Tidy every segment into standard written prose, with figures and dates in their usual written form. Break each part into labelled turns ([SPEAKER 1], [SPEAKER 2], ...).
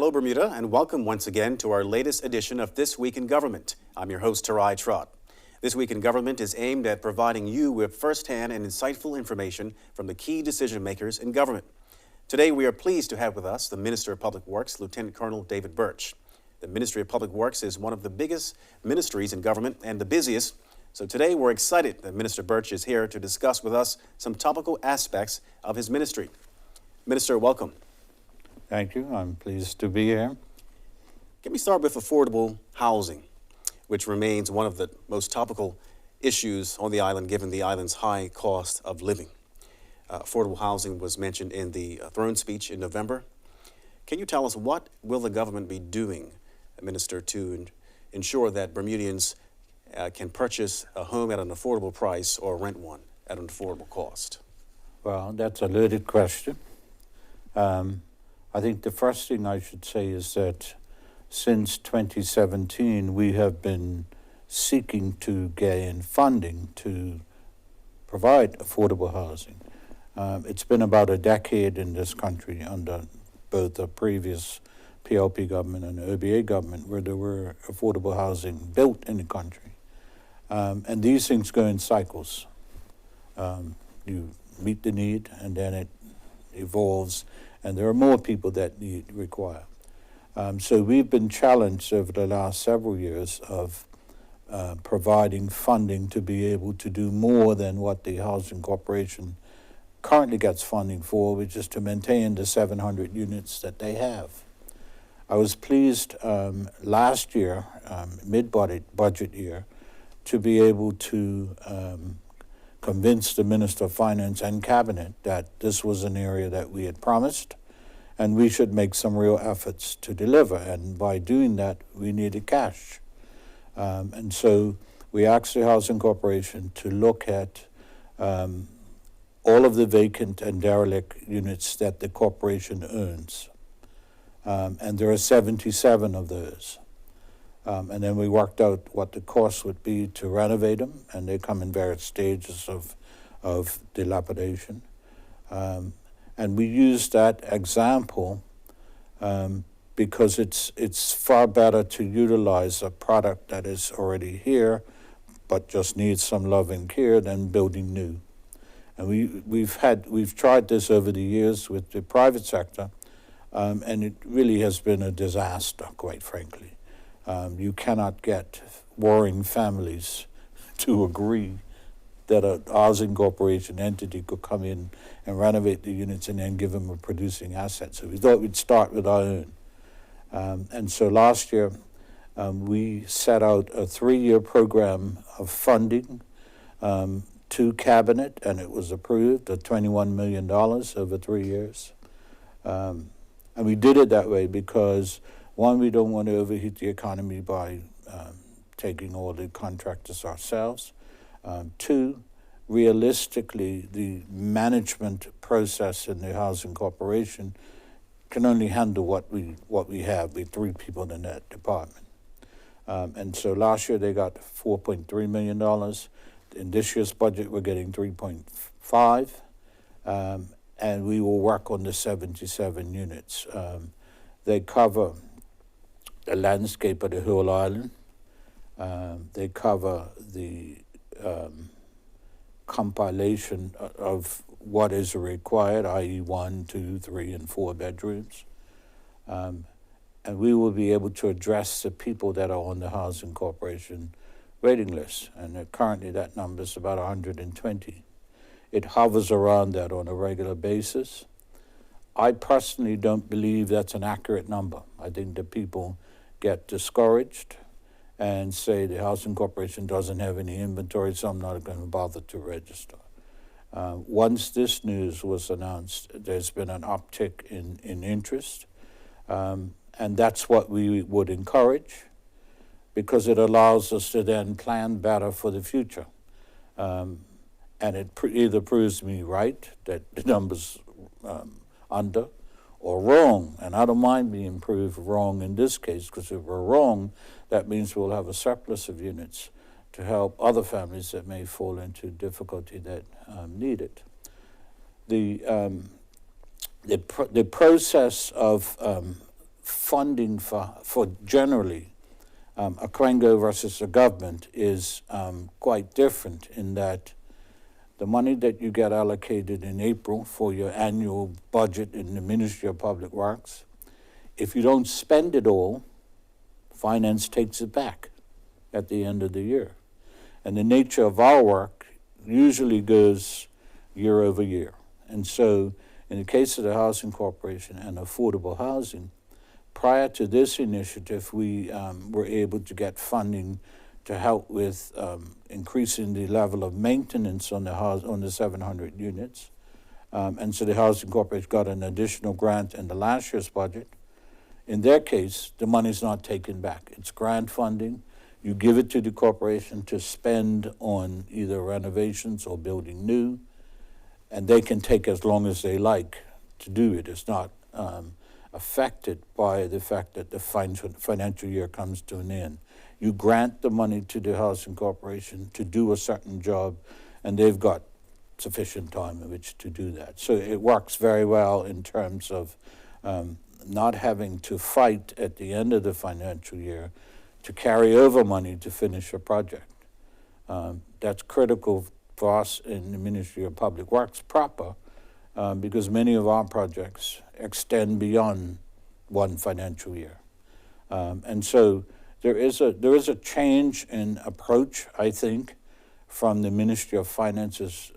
[SPEAKER 1] Hello, Bermuda, and welcome once again to our latest edition of This Week in Government. I'm your host, Tarai Trott. This Week in Government is aimed at providing you with first-hand and insightful information from the key decision makers in government. Today, we are pleased to have with us the Minister of Public Works, Lieutenant Colonel David Burch. The Ministry of Public Works is one of the biggest ministries in government and the busiest. So today, we're excited that Minister Burch is here to discuss with us some topical aspects of his ministry. Minister, welcome.
[SPEAKER 2] Thank you. I'm pleased to be here.
[SPEAKER 1] Let me start with affordable housing, which remains one of the most topical issues on the island given the island's high cost of living. Affordable housing was mentioned in the throne speech in November. Can you tell us what will the government be doing, Minister, to ensure that Bermudians can purchase a home at an affordable price or rent one at an affordable cost?
[SPEAKER 2] Well, that's a loaded question. I think the first thing I should say is that since 2017, we have been seeking to gain funding to provide affordable housing. It's been about a decade in this country under both the previous PLP government and the OBA government where there were affordable housing built in the country. And these things go in cycles. You meet the need and then it evolves, and there are more people that require. So we've been challenged over the last several years of providing funding to be able to do more than what the Housing Corporation currently gets funding for, which is to maintain the 700 units that they have. I was pleased last year, mid-budget year, to be able to convince the Minister of Finance and Cabinet that this was an area that we had promised and we should make some real efforts to deliver. And by doing that, we needed cash. And so we asked the Housing Corporation to look at all of the vacant and derelict units that the corporation owns. And there are 77 of those. And then we worked out what the cost would be to renovate them, and they come in various stages of dilapidation. And we used that example because it's far better to utilize a product that is already here, but just needs some love and care than building new. And we've tried this over the years with the private sector, and it really has been a disaster, quite frankly. You cannot get warring families to agree that a housing corporation entity could come in and renovate the units and then give them a producing asset. So we thought we'd start with our own. And so last year, we set out a 3-year program of funding to Cabinet, and it was approved at $21 million over 3 years. And we did it that way because one, we don't want to overheat the economy by taking all the contractors ourselves. Two, realistically, the management process in the Housing Corporation can only handle what we have. We have 3 people in that department. And so last year they got $4.3 million. In this year's budget, we're getting 3.5, and we will work on the 77 units. They cover the landscape of the whole island. They cover the compilation of what is required, i.e. 1, 2, 3, and 4 bedrooms. And we will be able to address the people that are on the Housing Corporation waiting list. And currently that number is about 120. It hovers around that on a regular basis. I personally don't believe that's an accurate number. I think that people get discouraged and say the Housing Corporation doesn't have any inventory, so I'm not going to bother to register. Once this news was announced, there's been an uptick in interest, and that's what we would encourage because it allows us to then plan better for the future. And it either proves me right, that the number's under, or wrong. And I don't mind being proved wrong in this case, because if we're wrong, that means we'll have a surplus of units to help other families that may fall into difficulty that need it. The process of funding for generally a Quango versus a government is quite different in that the money that you get allocated in April for your annual budget in the Ministry of Public Works, if you don't spend it all, finance takes it back at the end of the year. And the nature of our work usually goes year over year. And so in the case of the Housing Corporation and affordable housing, prior to this initiative, we were able to get funding to help with increasing the level of maintenance on the 700 units. And so the Housing Corporation got an additional grant in the last year's budget. In their case, the money's not taken back. It's grant funding. You give it to the corporation to spend on either renovations or building new, and they can take as long as they like to do it. It's not affected by the fact that the financial year comes to an end. You grant the money to the Housing Corporation to do a certain job, and they've got sufficient time in which to do that. So it works very well in terms of not having to fight at the end of the financial year to carry over money to finish a project. That's critical for us in the Ministry of Public Works proper, because many of our projects extend beyond one financial year. And so there is a change in approach, I think, from the Ministry of Finance's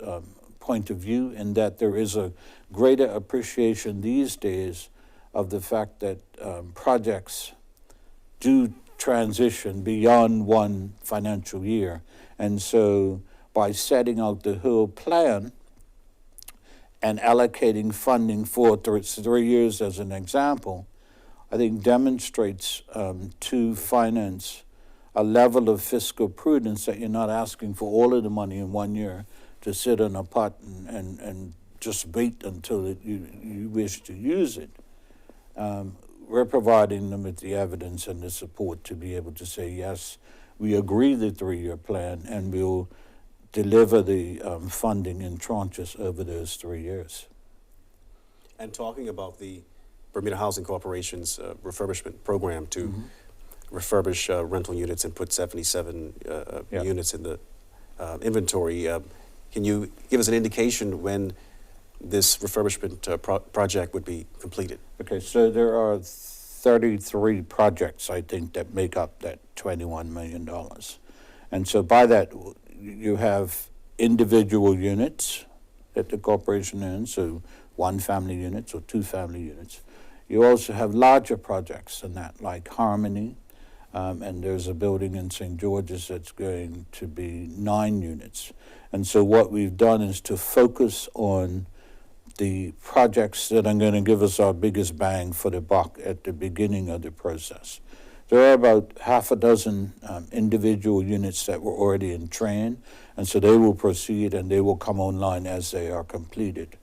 [SPEAKER 2] point of view, in that there is a greater appreciation these days of the fact that projects do transition beyond one financial year. And so by setting out the whole plan and allocating funding for 3 years as an example, I think demonstrates to finance a level of fiscal prudence that you're not asking for all of the money in 1 year to sit in a pot and just wait until you wish to use it. We're providing them with the evidence and the support to be able to say, yes, we agree the 3-year plan, and we'll deliver the funding in tranches over those 3 years.
[SPEAKER 1] And talking about the Bermuda Housing Corporation's refurbishment program to refurbish rental units and put 77 units in the inventory, can you give us an indication when this refurbishment project would be completed?
[SPEAKER 2] Okay, so there are 33 projects, I think, that make up that $21 million. And so by that, you have individual units that the corporation owns, so 1 family units or 2 family units. You also have larger projects than that, like Harmony, and there's a building in St. George's that's going to be 9 units. And so what we've done is to focus on the projects that are going to give us our biggest bang for the buck at the beginning of the process. There are about half a dozen individual units that were already in train, and so they will proceed and they will come online as they are completed.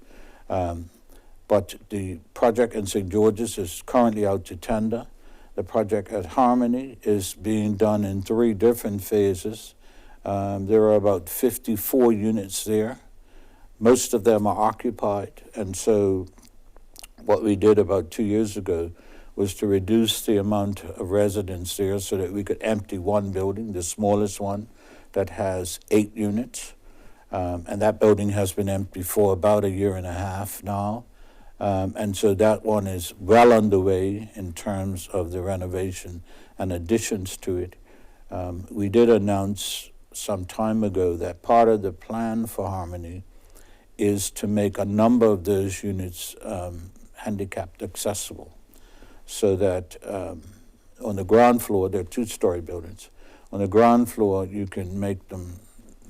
[SPEAKER 2] But the project in St. George's is currently out to tender. The project at Harmony is being done in 3 different phases. There are about 54 units there. Most of them are occupied, and so what we did about 2 years ago was to reduce the amount of residents there so that we could empty 1 building, the smallest one, that has 8 units. And that building has been empty for about 1.5 years now. And so that one is well underway in terms of the renovation and additions to it. We did announce some time ago that part of the plan for Harmony is to make a number of those units handicapped accessible, so that on the ground floor, they're 2-story buildings. On the ground floor, you can make them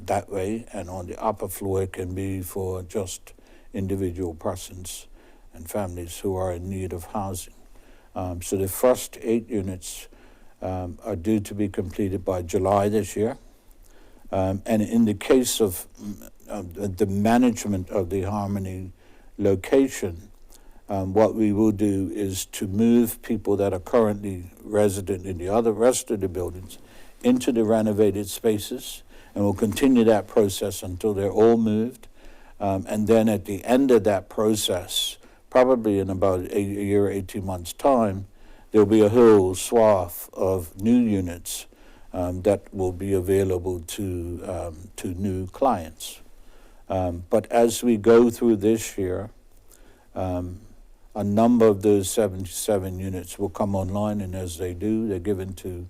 [SPEAKER 2] that way, and on the upper floor, it can be for just individual persons and families who are in need of housing. So the first 8 units are due to be completed by July this year. And in the case of the management of the Harmony location, what we will do is to move people that are currently resident in the rest of the buildings into the renovated spaces, and we'll continue that process until they're all moved. And then at the end of that process, probably in about a year, 18 months' time, there'll be a whole swath of new units that will be available to new clients. But as we go through this year, a number of those 77 units will come online, and as they do, they're given to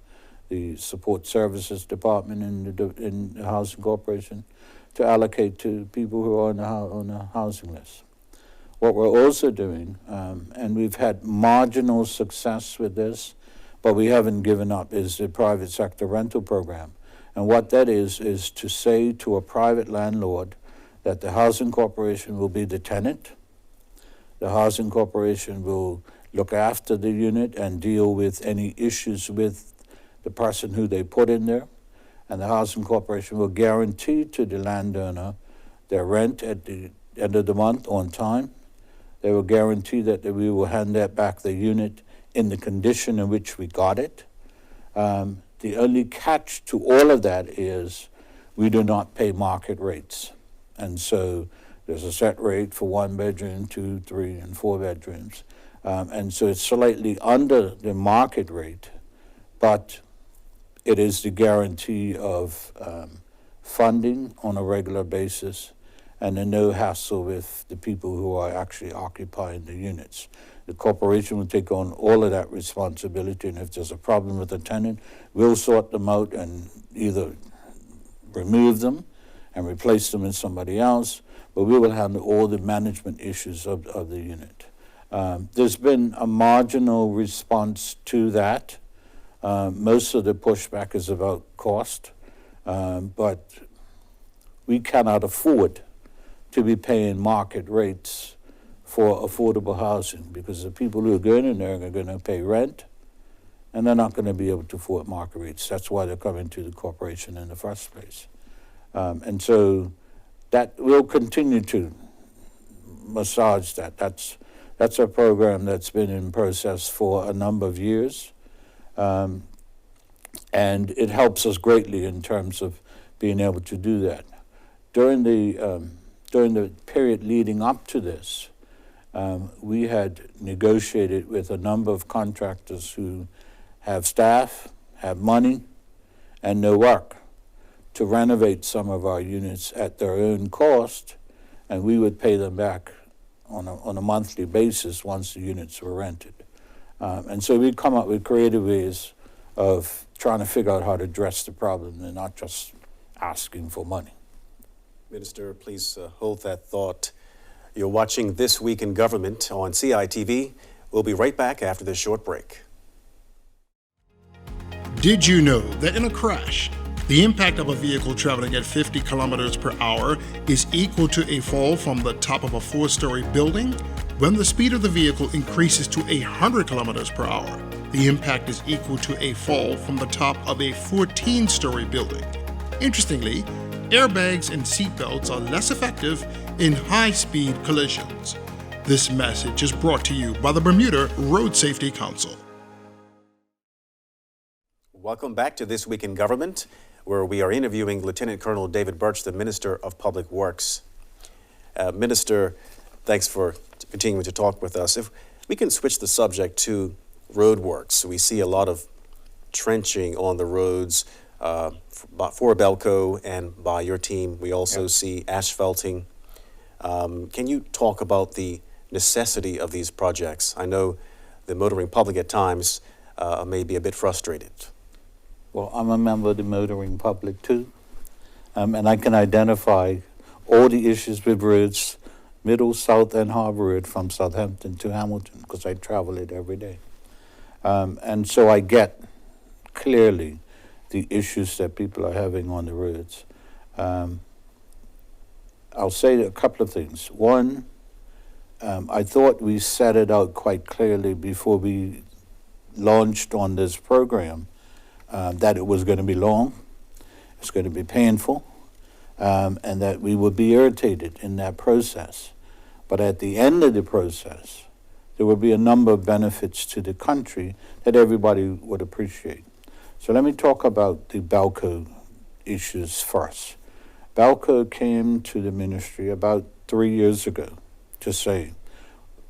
[SPEAKER 2] the Support Services Department in the Housing Corporation to allocate to people who are on the housing list. What we're also doing, and we've had marginal success with this, but we haven't given up, is the private sector rental program. And what that is to say to a private landlord that the Housing Corporation will be the tenant. The Housing Corporation will look after the unit and deal with any issues with the person who they put in there. And the Housing Corporation will guarantee to the landowner their rent at the end of the month on time. They will guarantee that we will hand that back the unit in the condition in which we got it. The only catch to all of that is we do not pay market rates. And so there's a set rate for 1 bedroom, 2, 3, and 4 bedrooms. And so it's slightly under the market rate, but it is the guarantee of funding on a regular basis and a no hassle with the people who are actually occupying the units. The corporation will take on all of that responsibility, and if there's a problem with the tenant, we'll sort them out and either remove them and replace them with somebody else, but we will handle all the management issues of the unit. There's been a marginal response to that. Most of the pushback is about cost, but we cannot afford to be paying market rates for affordable housing because the people who are going in there are going to pay rent and they're not going to be able to afford market rates. That's why they're coming to the corporation in the first place. And so that will continue to massage that. That's a program that's been in process for a number of years. And it helps us greatly in terms of being able to do that. During the period leading up to this, we had negotiated with a number of contractors who have staff, have money, and no work to renovate some of our units at their own cost, and we would pay them back on a monthly basis once the units were rented. And so we'd come up with creative ways of trying to figure out how to address the problem and not just asking for money.
[SPEAKER 1] Minister, please hold that thought. You're watching This Week in Government on CITV. We'll be right back after this short break.
[SPEAKER 3] Did you know that in a crash, the impact of a vehicle traveling at 50 kilometers per hour is equal to a fall from the top of a 4-story building? When the speed of the vehicle increases to 100 kilometers per hour, the impact is equal to a fall from the top of a 14-story building. Interestingly, airbags and seatbelts are less effective in high-speed collisions. This message is brought to you by the Bermuda Road Safety Council.
[SPEAKER 1] Welcome back to This Week in Government, where we are interviewing Lieutenant Colonel David Burch, the Minister of Public Works. Minister, thanks for continuing to talk with us. If we can switch the subject to road works. We see a lot of trenching on the roads for Belco and by your team. We also see asphalting. Can you talk about the necessity of these projects? I know the motoring public at times may be a bit frustrated.
[SPEAKER 2] Well, I'm a member of the motoring public too, and I can identify all the issues with roads, Middle, South, and Harbor Road from Southampton to Hamilton, because I travel it every day. And so I get clearly the issues that people are having on the roads. I'll say a couple of things. One, I thought we set it out quite clearly before we launched on this program that it was going to be long, it's going to be painful, and that we would be irritated in that process. But at the end of the process, there would be a number of benefits to the country that everybody would appreciate. So let me talk about the Belco issues first. Belco came to the ministry about 3 years ago to say,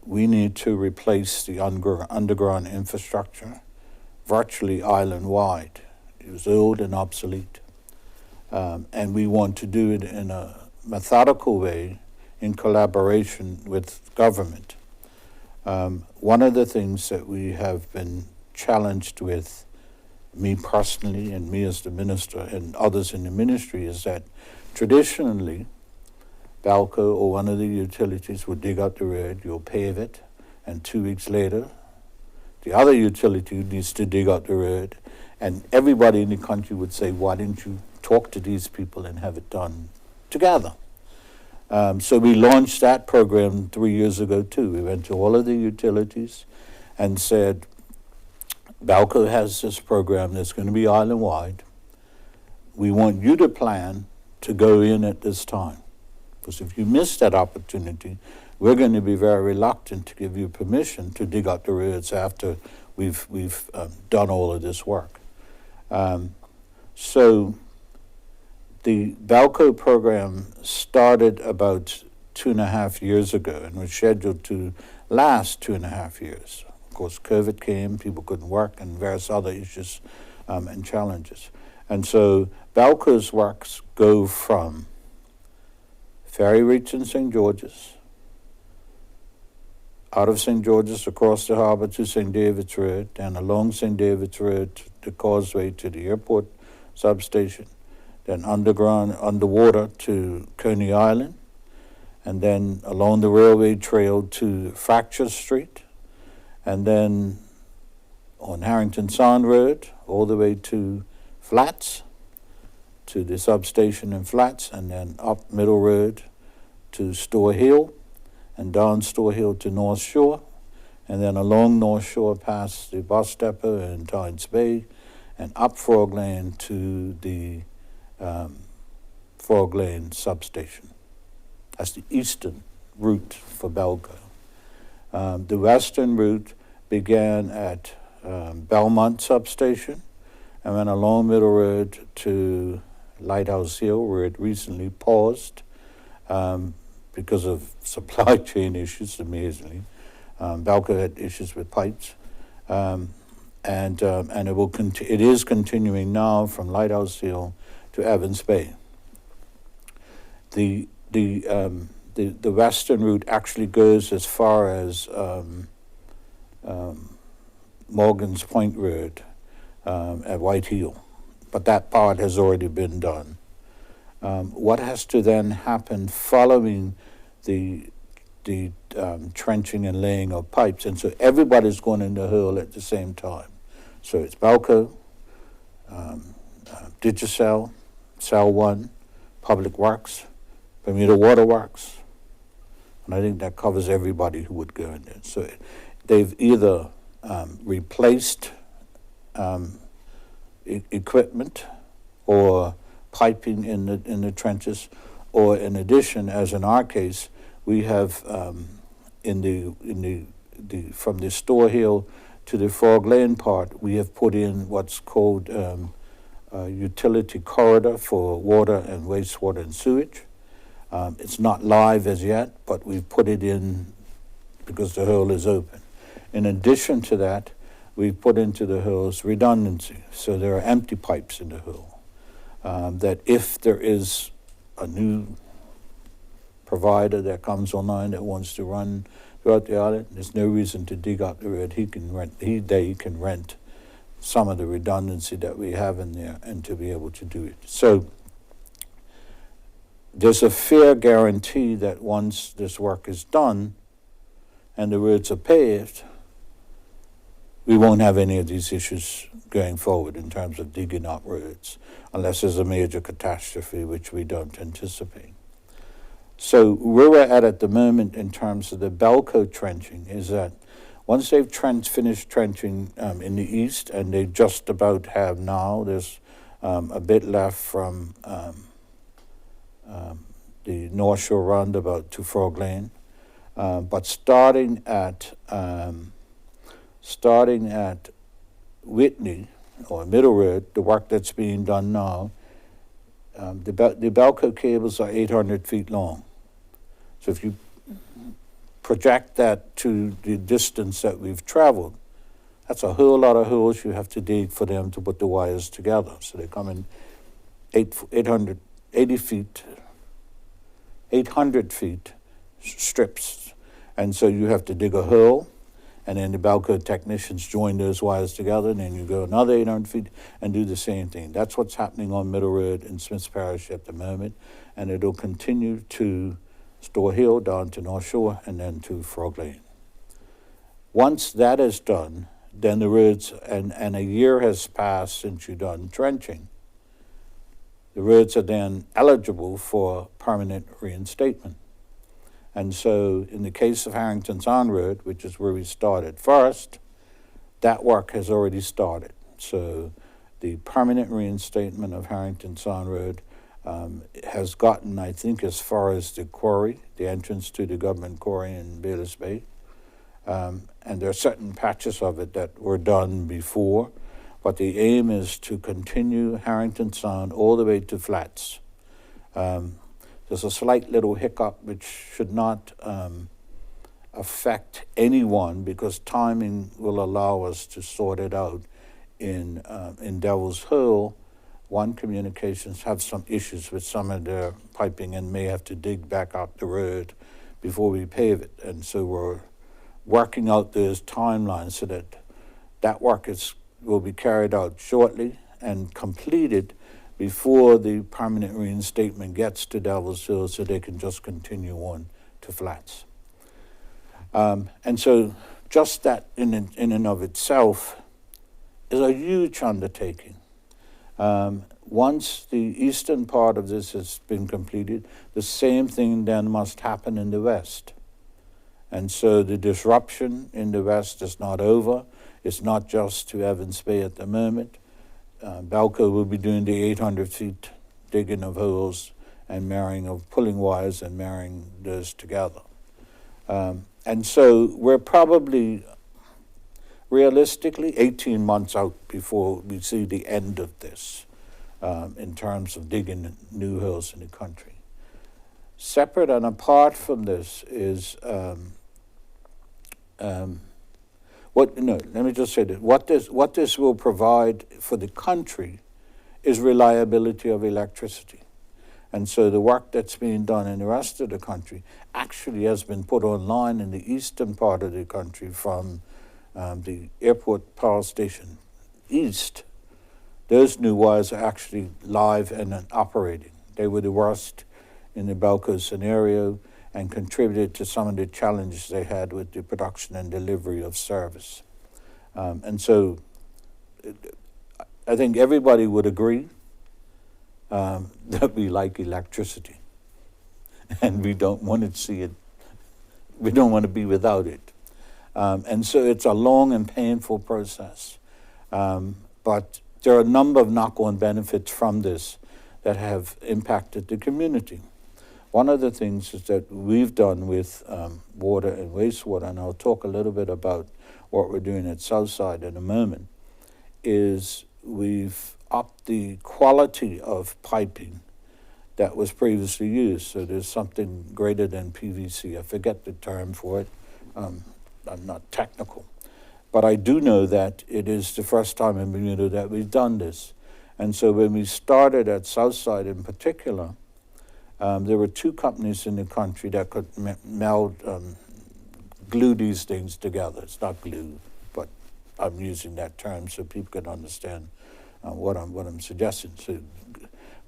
[SPEAKER 2] we need to replace the underground infrastructure virtually island-wide. It was old and obsolete. And we want to do it in a methodical way in collaboration with government. One of the things that we have been challenged with, me personally and me as the minister and others in the ministry, is that traditionally Balco or one of the utilities would dig up the road, you'll pave it, and 2 weeks later the other utility needs to dig up the road, and everybody in the country would say, why didn't you talk to these people and have it done together? So we launched that program 3 years ago too. We went to all of the utilities and said, Balco has this program that's going to be island-wide. We want you to plan to go in at this time. Because if you miss that opportunity, we're going to be very reluctant to give you permission to dig up the roads after we've done all of this work. So the Balco program started about 2.5 years ago and was scheduled to last 2.5 years. Of course, COVID came, people couldn't work, and various other issues and challenges. And so Balco's works go from Ferry Reach in St. George's, out of St. George's across the harbor to St. David's Road, then along St. David's Road, the causeway to the airport substation, then underwater to Coney Island, and then along the railway trail to Fracture Street, and then on Harrington Sound Road all the way to Flats, to the substation in Flats, and then up Middle Road to Store Hill, and down Store Hill to North Shore, and then along North Shore past the bus depot in Tynes Bay, and up Frog Lane to the Frog Lane substation. That's the eastern route for Balco. The western route began at Belmont substation and went along Middle Road to Lighthouse Hill, where it recently paused because of supply chain issues, amazingly. Balco had issues with pipes. And it is continuing now from Lighthouse Hill to Evans Bay. The western route actually goes as far as Morgan's Point Road at White Hill, but that part has already been done. What has to then happen following the trenching and laying of pipes, and so everybody's going in the hole at the same time. So it's Balco, Digicel, Cell 1, Public Works, Bermuda Water Works, and I think that covers everybody who would go in there. So they've either replaced equipment or piping in the trenches, or in addition, as in our case, we have from the Store Hill to the Frog Lane part, we have put in what's called a utility corridor for water and wastewater and sewage. It's not live as yet, but we've put it in because the hole is open. In addition to that, we've put into the holes redundancy. So there are empty pipes in the hole. That if there is a new provider that comes online that wants to run throughout the island, there's no reason to dig up the road. He can rent some of the redundancy that we have in there and to be able to do it. So there's a fair guarantee that once this work is done and the roads are paved, we won't have any of these issues going forward in terms of digging up roads, unless there's a major catastrophe, which we don't anticipate. So where we're at the moment in terms of the Balco trenching is that once they've finished trenching in the east, and they just about have now, there's a bit left from the North Shore roundabout to Frog Lane, but starting at Whitney or Middle Road, the work that's being done now, the Balco cables are 800 feet long. So if you project that to the distance that we've traveled, that's a whole lot of holes you have to dig for them to put the wires together. So they come in 800 feet strips. And so you have to dig a hole, and then the Balco technicians join those wires together, and then you go another 800 feet and do the same thing. That's what's happening on Middle Road in Smiths Parish at the moment, and it'll continue to Store Hill down to North Shore and then to Frog Lane. Once that is done, then the roads, and a year has passed since you've done trenching, the roads are then eligible for permanent reinstatement. And so in the case of Harrington Sound Road, which is where we started first, that work has already started. So the permanent reinstatement of Harrington Sound Road has gotten, I think, as far as the quarry, the entrance to the government quarry in Bayless Bay. And there are certain patches of it that were done before, but the aim is to continue Harrington Sound all the way to Flats. There's a slight little hiccup which should not affect anyone, because timing will allow us to sort it out. In Devil's Hole, One Communications have some issues with some of their piping and may have to dig back out the road before we pave it. And so we're working out those timelines so that work will be carried out shortly and completed before the permanent reinstatement gets to Devil's Hill, so they can just continue on to Flats. And so just that in and of itself is a huge undertaking. Once the eastern part of this has been completed, the same thing then must happen in the west. And so the disruption in the west is not over. It's not just to Evans Bay at the moment. Balco will be doing the 800 feet digging of holes and marrying of pulling wires and marrying those together. And so we're probably realistically 18 months out before we see the end of this in terms of digging new holes in the country. Separate and apart from this is let me just say that what this will provide for the country is reliability of electricity. And so the work that's being done in the rest of the country actually has been put online in the eastern part of the country from the airport power station east. Those new wires are actually live and operating. They were the worst in the Balco scenario and contributed to some of the challenges they had with the production and delivery of service. And so I think everybody would agree that we like electricity and we don't want to see it, we don't want to be without it. And so it's a long and painful process. But there are a number of knock-on benefits from this that have impacted the community. One of the things is that we've done with water and wastewater, and I'll talk a little bit about what we're doing at Southside in a moment, is we've upped the quality of piping that was previously used. So there's something greater than PVC. I forget the term for it. I'm not technical. But I do know that it is the first time in Bermuda that we've done this. And so when we started at Southside in particular, there were two companies in the country that could glue these things together. It's not glue, but I'm using that term so people can understand what I'm suggesting. So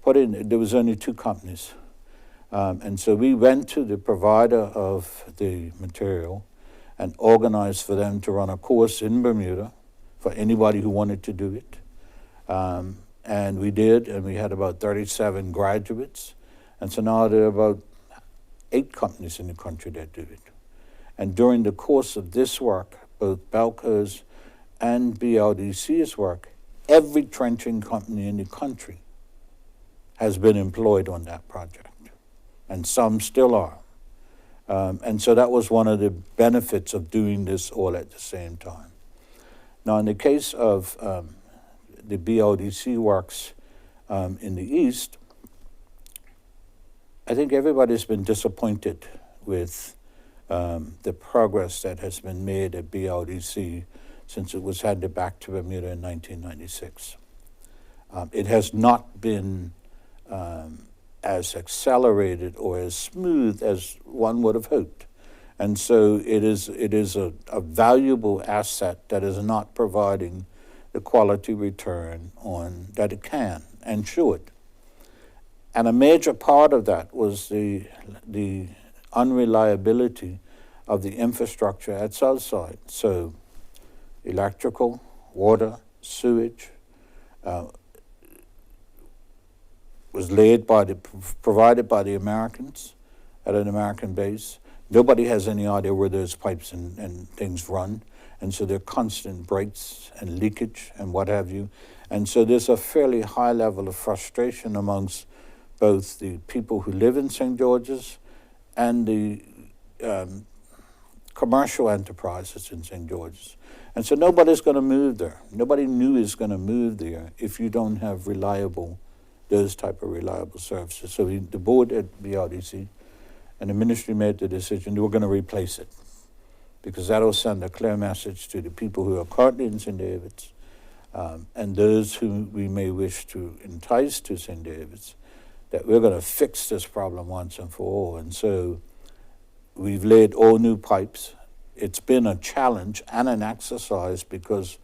[SPEAKER 2] there was only two companies. And so we went to the provider of the material and organized for them to run a course in Bermuda for anybody who wanted to do it. And we did, and we had about 37 graduates. And so now there are about 8 companies in the country that do it. And during the course of this work, both Balco's and BLDC's work, every trenching company in the country has been employed on that project, and some still are. And so that was one of the benefits of doing this all at the same time. Now, in the case of the BLDC works in the East, I think everybody's been disappointed with the progress that has been made at BLDC since it was handed back to Bermuda in 1996. It has not been as accelerated or as smooth as one would have hoped. And so it is a valuable asset that is not providing the quality return on that it can and should. And a major part of that was the unreliability of the infrastructure at Southside. So electrical, water, sewage was provided by the Americans at an American base. Nobody has any idea where those pipes and things run. And so there are constant breaks and leakage and what have you. And so there's a fairly high level of frustration amongst both the people who live in St. George's and the commercial enterprises in St. George's. And so nobody's going to move there. Nobody new is going to move there if you don't have those type of reliable services. So the board at BRDC and the ministry made the decision they were going to replace it, because that'll send a clear message to the people who are currently in St. David's and those who we may wish to entice to St. David's, that we're going to fix this problem once and for all. And so we've laid all new pipes. It's been a challenge and an exercise because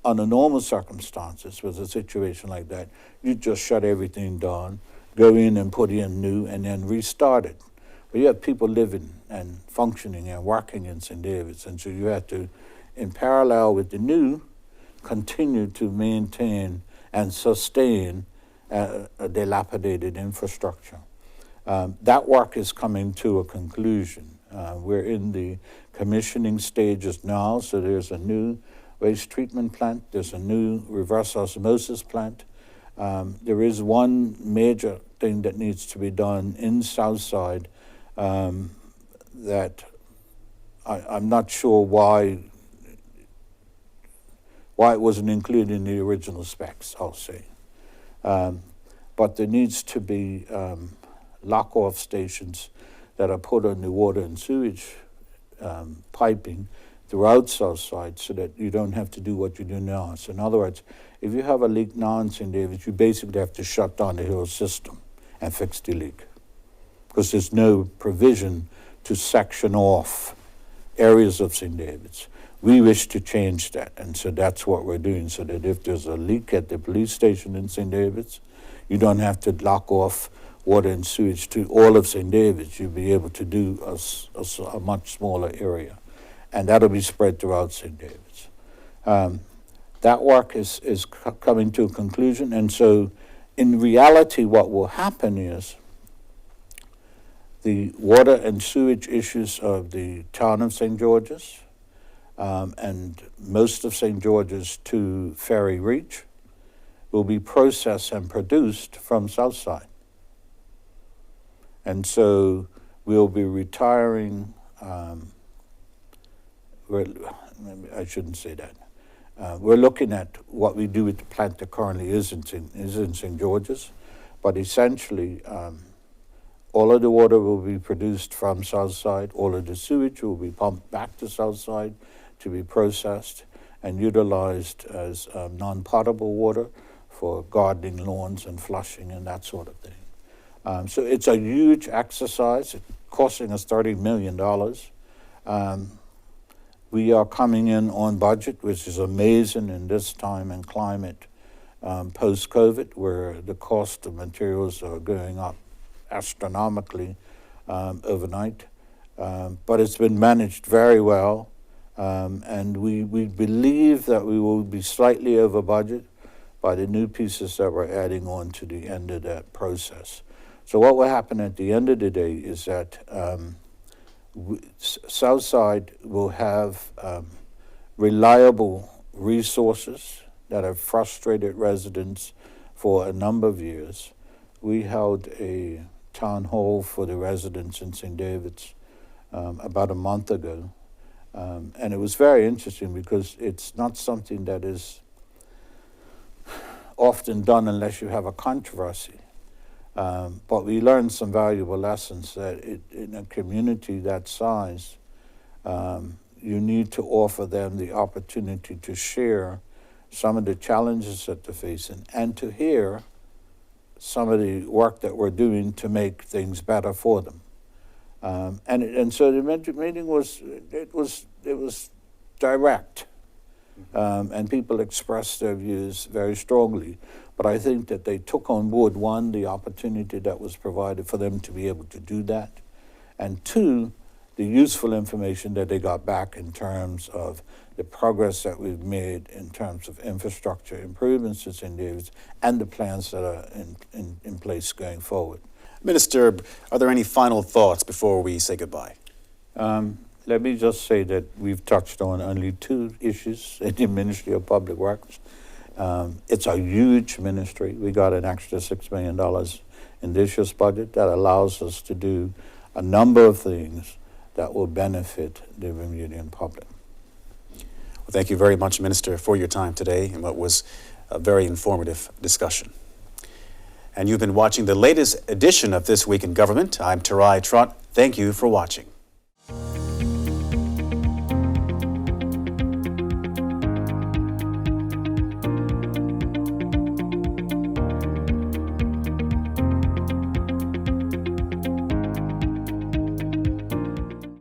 [SPEAKER 2] under normal circumstances, with a situation like that, you just shut everything down, go in and put in new, and then restart it. But you have people living and functioning and working in St. David's, and so you have to, in parallel with the new, continue to maintain and sustain a dilapidated infrastructure. That work is coming to a conclusion. We're in the commissioning stages now, so there's a new waste treatment plant, there's a new reverse osmosis plant. There is one major thing that needs to be done in Southside that I'm not sure why it wasn't included in the original specs, I'll say. But there needs to be lock-off stations that are put on the water and sewage piping throughout Southside so that you don't have to do what you do now. So in other words, if you have a leak now in St. David's, you basically have to shut down the whole system and fix the leak, because there's no provision to section off areas of St. David's. We wish to change that, and so that's what we're doing, so that if there's a leak at the police station in St. David's, you don't have to lock off water and sewage to all of St. David's. You'll be able to do a much smaller area, and that'll be spread throughout St. David's. That work is coming to a conclusion, and so in reality what will happen is the water and sewage issues of the town of St. George's and most of St. George's to Ferry Reach will be processed and produced from Southside. And so we'll be retiring, I shouldn't say that. We're looking at what we do with the plant that currently is in St. George's, but essentially all of the water will be produced from Southside, all of the sewage will be pumped back to Southside to be processed and utilized as non-potable water for gardening, lawns, and flushing and that sort of thing. So it's a huge exercise. It's costing us $30 million. We are coming in on budget, which is amazing in this time and climate post-COVID, where the cost of materials are going up astronomically overnight. But it's been managed very well, and we believe that we will be slightly over budget by the new pieces that we're adding on to the end of that process. So what will happen at the end of the day is that Southside will have reliable resources that have frustrated residents for a number of years. We held a town hall for the residents in St. David's about a month ago, and it was very interesting because it's not something that is often done unless you have a controversy. But we learned some valuable lessons that in a community that size, You need to offer them the opportunity to share some of the challenges that they're facing and to hear some of the work that we're doing to make things better for them. And so the meeting was direct, and people expressed their views very strongly. But I think that they took on board, one, the opportunity that was provided for them to be able to do that, and two, the useful information that they got back in terms of the progress that we've made in terms of infrastructure improvements at St. David's and the plans that are in place going forward.
[SPEAKER 1] Minister, are there any final thoughts before we say goodbye?
[SPEAKER 2] Let me just say that we've touched on only two issues in the Ministry of Public Works. It's a huge ministry. We got an extra $6 million in this year's budget that allows us to do a number of things that will benefit the Bermudian public.
[SPEAKER 1] Well, thank you very much, Minister, for your time today and what was a very informative discussion. And you've been watching the latest edition of This Week in Government. I'm Tarai Trott. Thank you for watching.